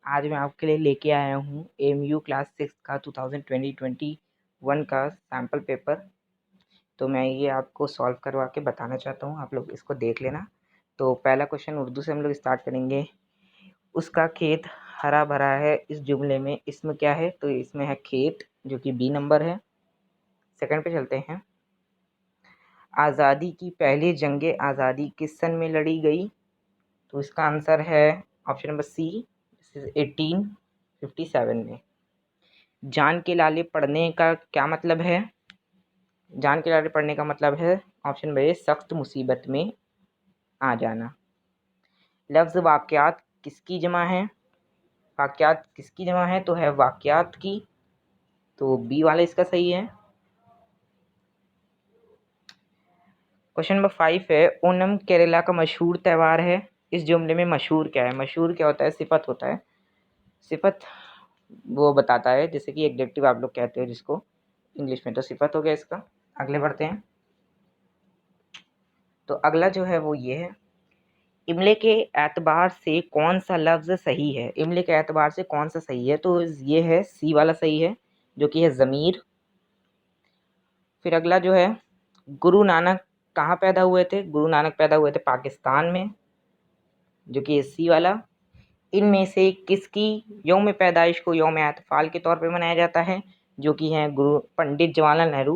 आज मैं आपके लिए लेके आया हूँ एमयू क्लास 6 का 2020-21 का सैम्पल पेपर। तो मैं ये आपको सॉल्व करवा के बताना चाहता हूँ, आप लोग इसको देख लेना। तो पहला क्वेश्चन उर्दू से हम लोग स्टार्ट करेंगे। उसका खेत हरा भरा है, इस जुमले में इसमें क्या है? तो इसमें है खेत, जो कि बी नंबर है। सेकंड पे चलते हैं। आज़ादी की पहली जंगे आज़ादी किस सन में लड़ी गई? तो इसका आंसर है ऑप्शन नंबर सी, 1857 में। जान के लाले पढ़ने का क्या मतलब है? जान के लाले पढ़ने का मतलब है ऑप्शन नंबर ए, सख्त मुसीबत में आ जाना। लफ्ज़ वाक़यात किसकी जमा है? वाक़यात किसकी जमा है? तो है वाक़यात की, तो बी वाला इसका सही है। क्वेश्चन नंबर 5 है, ओणम केरला का मशहूर त्यौहार है। इस जुमले में मशहूर क्या है? मशहूर क्या होता है? सिफत होता है। सिफत वो बताता है, जैसे कि एडजेक्टिव आप लोग कहते हो जिसको इंग्लिश में, तो सिफत हो गया इसका। अगले बढ़ते हैं। तो अगला जो है वो ये है, इमले के एतबार से कौन सा लफ्ज़ सही है? इमले के एतबार से कौन सा सही है? तो ये है सी वाला सही है, जो कि है ज़मीर। फिर अगला जो है, गुरु नानक कहाँ पैदा हुए थे? गुरु नानक पैदा हुए थे पाकिस्तान में, जो कि है सी वाला। इनमें से किसकी यौम पैदाइश को यौम एतफाल के तौर पे मनाया जाता है? जो कि हैं गुरु पंडित जवाहरलाल नेहरू,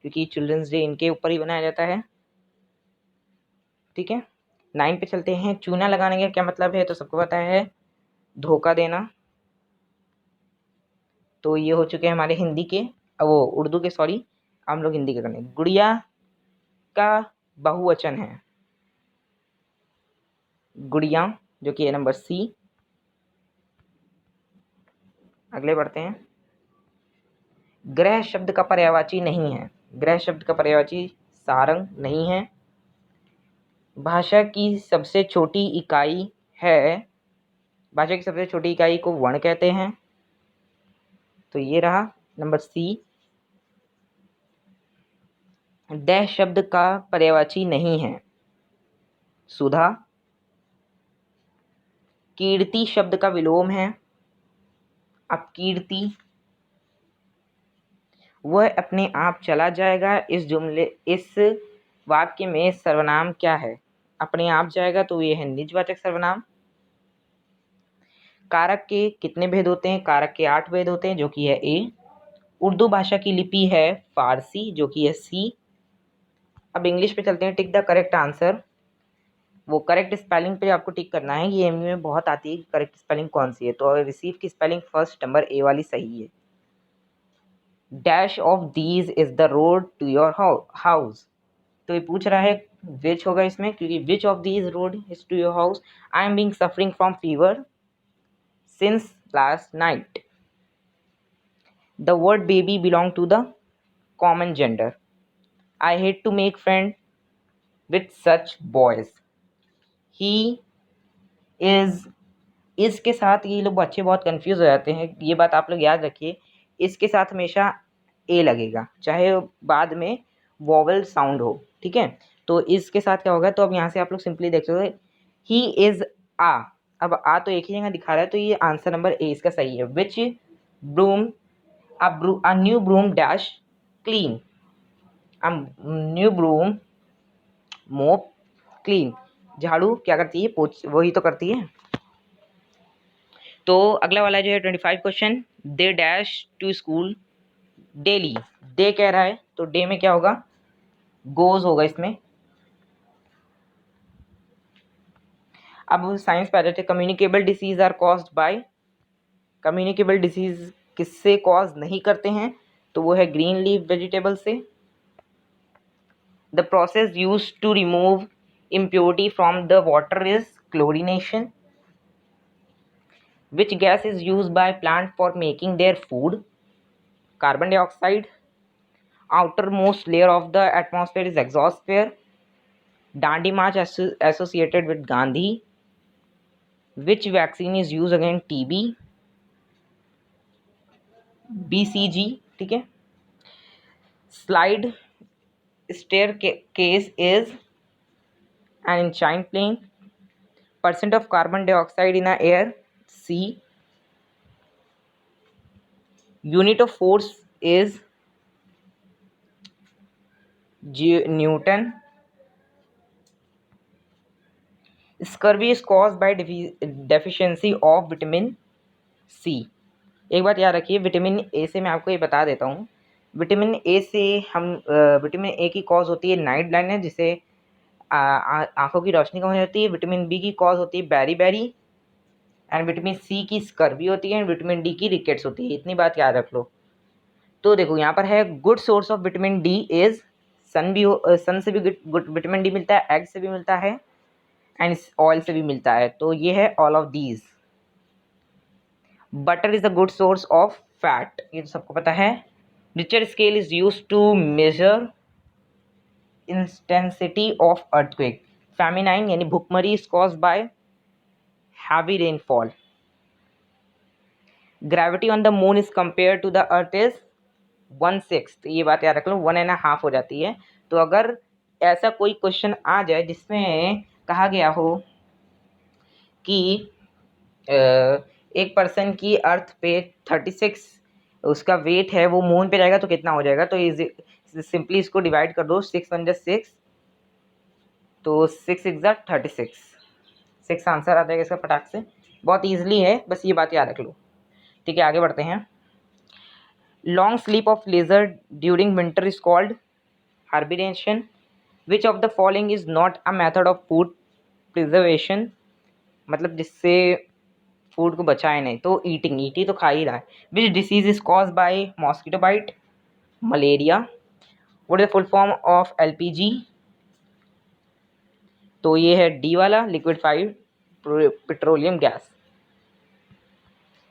क्योंकि चिल्ड्रंस डे इनके ऊपर ही मनाया जाता है। ठीक है, 9 पे चलते हैं। चूना लगाने का क्या मतलब है? तो सबको पता है, धोखा देना। तो ये हो चुके हैं हमारे हिंदी के, वो उर्दू के, सॉरी। हम लोग हिंदी के करने। गुड़िया का बहुवचन है गुड़िया, जो कि है नंबर सी। अगले बढ़ते हैं। ग्रह शब्द का पर्यायवाची नहीं है। ग्रह शब्द का पर्यायवाची सारंग नहीं है। भाषा की सबसे छोटी इकाई है, भाषा की सबसे छोटी इकाई को वर्ण कहते हैं, तो ये रहा नंबर सी। डैश शब्द का पर्यायवाची नहीं है, सुधा। कीर्ति शब्द का विलोम है, अपकीर्ति। वह अपने आप चला जाएगा, इस वाक्य में सर्वनाम क्या है? अपने आप जाएगा, तो ये है निजवाचक सर्वनाम। कारक के कितने भेद होते हैं? कारक के 8 भेद होते हैं, जो कि है ए। उर्दू भाषा की लिपि है फारसी, जो कि है सी। अब इंग्लिश पे चलते हैं। Tick the correct answer. वो करेक्ट स्पेलिंग पे आपको टिक करना है, ये एमयू में बहुत आती है, करेक्ट स्पेलिंग कौन सी है। तो रिसीव की स्पेलिंग फर्स्ट नंबर ए वाली सही है। Dash of these is the road to your house. तो ये पूछ रहा है विच होगा इसमें, क्योंकि which of these road is to your house? I am being suffering from fever since last night. The word baby belong to the common gender. I hate to make friend with such boys. He is, इसके साथ ये लोग बच्चे बहुत confuse हो जाते हैं, ये बात आप लोग याद रखिए। इसके साथ हमेशा ए लगेगा, चाहे बाद में वॉवल साउंड हो, ठीक है। तो इसके साथ क्या होगा? तो अब यहाँ से आप लोग सिंपली देख सकते हो, ही इज आ। अब आ तो एक ही जगह दिखा रहा है, तो ये आंसर नंबर ए इसका सही है। Which broom a new broom dash clean. A new broom mop clean. झाड़ू क्या करती है? पोछ, वही तो करती है। तो अगला वाला जो है 25 question, they dash to school daily. They कह रहा है, तो डे में क्या होगा? गोज होगा इसमें। अब साइंस पे आ जाते हैं। Communicable disease are caused by. Communicable disease किससे कॉज नहीं करते हैं? तो वो है ग्रीन लीफ वेजिटेबल से। The process use to remove impurity from the water is chlorination. Which gas is used by plant for making their food? Carbon dioxide. Outermost layer of the atmosphere is exosphere. Dandi March associated with Gandhi. Which vaccine is used against TB? BCG, ठीक है। Slide staircase is an inclined plane. Percent of carbon dioxide in the air, C. Unit of force is Newton. Scurvy is caused by deficiency of vitamin C. एक बात याद रखिए, vitamin A से मैं आपको ये बता देता हूँ, विटामिन ए से हम विटामिन ए की कॉज होती है नाइट ब्लाइंडनेस, जिससे आंखों की रोशनी कम हो जाती है। विटामिन बी की कॉज होती है बेरी एंड विटामिन सी की स्कर्वी होती है एंड विटामिन डी की रिकेट्स होती है। इतनी बात याद रख लो। तो देखो यहाँ पर है good source of vitamin D is sun से भी गुड विटामिन डी मिलता है, एग से भी मिलता है एंड ऑयल से भी मिलता है। तो ये है all of these. Butter is a good source of fat, ये तो सबको पता है। Richter scale is use to measure intensity of earthquake. Feminine यानी भुखमरी is caused by heavy rainfall. Gravity on the moon is compare to the earth is 1/6। ये बात याद रख लो, 1.5 हो जाती है। तो अगर ऐसा कोई क्वेश्चन आ जाए जिसमें कहा गया हो कि एक पर्सन की अर्थ पे 36 उसका वेट है, वो मून पे जाएगा तो कितना हो जाएगा, तो सिंपली इसको डिवाइड कर दो, 6 × 6, तो 6 × 36, 6 आंसर आ जाएगा इसका फटाक से। बहुत ईजिली है, बस ये बात याद रख लो। ठीक है, आगे बढ़ते हैं। Long sleep of leisure during winter is called hibernation. Which of the following is not a method of food preservation, मतलब जिससे फूड को बचाए नहीं, तो ईटिंग तो खा ही रहा है। Which disease is cause by mosquito bite, malaria. What is the full form of LPG, तो ये है डी वाला, लिक्विफाइड पेट्रोलियम गैस।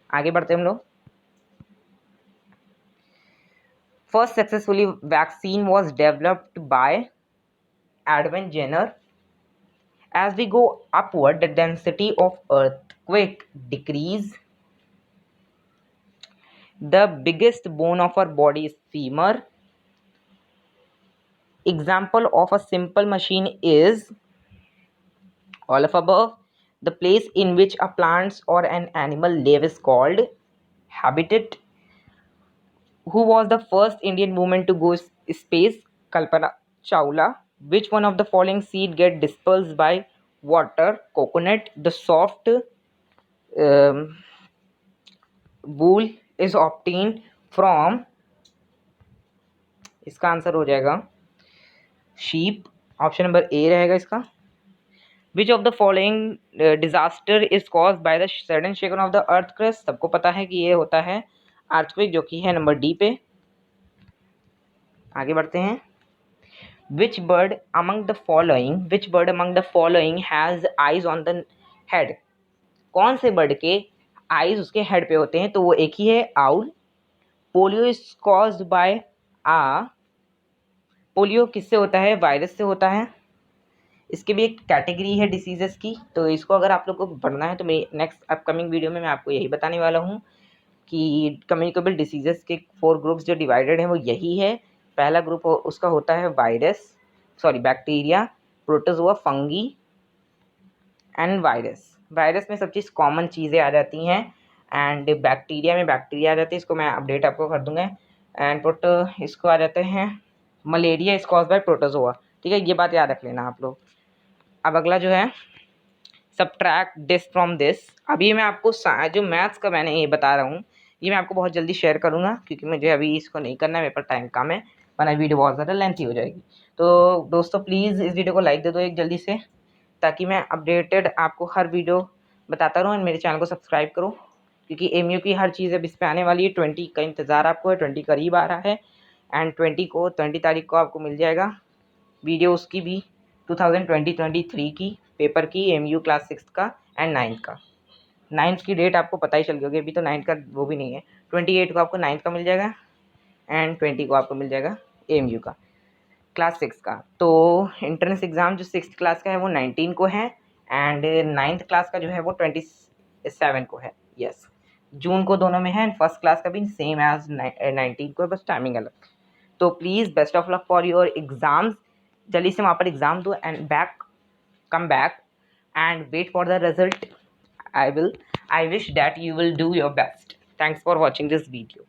आगे बढ़ते हैं हम लोग। First successfully vaccine was developed by Edwin Jenner. As we go upward, the density of earthquake decrease. The biggest bone of our body is femur. Example of a simple machine is all of above. The place in which a plant or an animal live is called habitat. Who was the first Indian woman to go space? Kalpana Chawla. Which one of the following seed get dispersed by water? Coconut. The soft wool is obtained from, इसका answer हो जाएगा sheep। Option number A रहेगा इसका। Which of the following disaster is caused by the sudden shaking of the earth crust? सबको पता है कि ये होता है earthquake, जो कि है नंबर डी पे। आगे बढ़ते हैं। Which bird among the following has eyes on the head? कौन से बर्ड के आईज उसके हेड पे होते हैं, तो वो एक ही है, owl. Polio is caused bye polio किससे होता है? वायरस से होता है। इसकी भी एक कैटेगरी है डिसीजेस की, तो इसको अगर आप लोग को पढ़ना है तो मेरी नेक्स्ट अपकमिंग वीडियो में मैं आपको यही बताने वाला हूँ कि कम्युनिकेबल डिसीजेस के 4 ग्रुप्स जो डिवाइडेड हैं वो यही है। पहला ग्रुप उसका होता है bacteria, protozoa, fungi and virus. Virus में सब चीज़ कॉमन चीज़ें आ जाती हैं एंड बैक्टीरिया में बैक्टीरिया आ जाती है, इसको मैं अपडेट आपको कर दूंगा। एंड इसको आ जाते हैं malaria is cause bye protozoa. ठीक है, ये बात याद रख लेना आप लोग। अब अगला जो है सब्ट्रैक्ट दिस फ्रॉम दिस। अभी मैं आपको जो मैथ्स का मैंने ये बता रहा हूँ ये मैं आपको बहुत जल्दी शेयर करूँगा, क्योंकि मुझे अभी इसको नहीं करना है, मेरे पास टाइम कम है, वरना वीडियो बहुत ज़्यादा लेंथी हो जाएगी। तो दोस्तों प्लीज़ इस वीडियो को लाइक दे दो एक जल्दी से, ताकि मैं अपडेटेड आपको हर वीडियो बताता रहूँ। एंड मेरे चैनल को सब्सक्राइब करो, क्योंकि एमयू की हर चीज़ अब इस पर आने वाली है। 20 का इंतज़ार आपको है, 20 करीब आ रहा है एंड 20 तारीख को आपको मिल जाएगा वीडियो उसकी भी 2023 की पेपर की, एमयू क्लास 6 का एंड 9th का। 9th की डेट आपको पता ही चल गई होगी, अभी तो 9th का वो भी नहीं है। 28 को आपको 9th का मिल जाएगा एंड 20 को आपको मिल जाएगा एमयू का क्लास 6 का। तो एंट्रेंस एग्ज़ाम जो 6th क्लास का है वो 19 को है एंड 9th क्लास का जो है वो 27 को है। यस, जून को दोनों में है एंड फर्स्ट क्लास का भी सेम एज 19 को है, बस टाइमिंग अलग। तो please best of luck for your exams. जल्दी से वहाँ पर एग्ज़ाम दो and come back and wait for the result. I wish that you will do your best. Thanks for watching this video.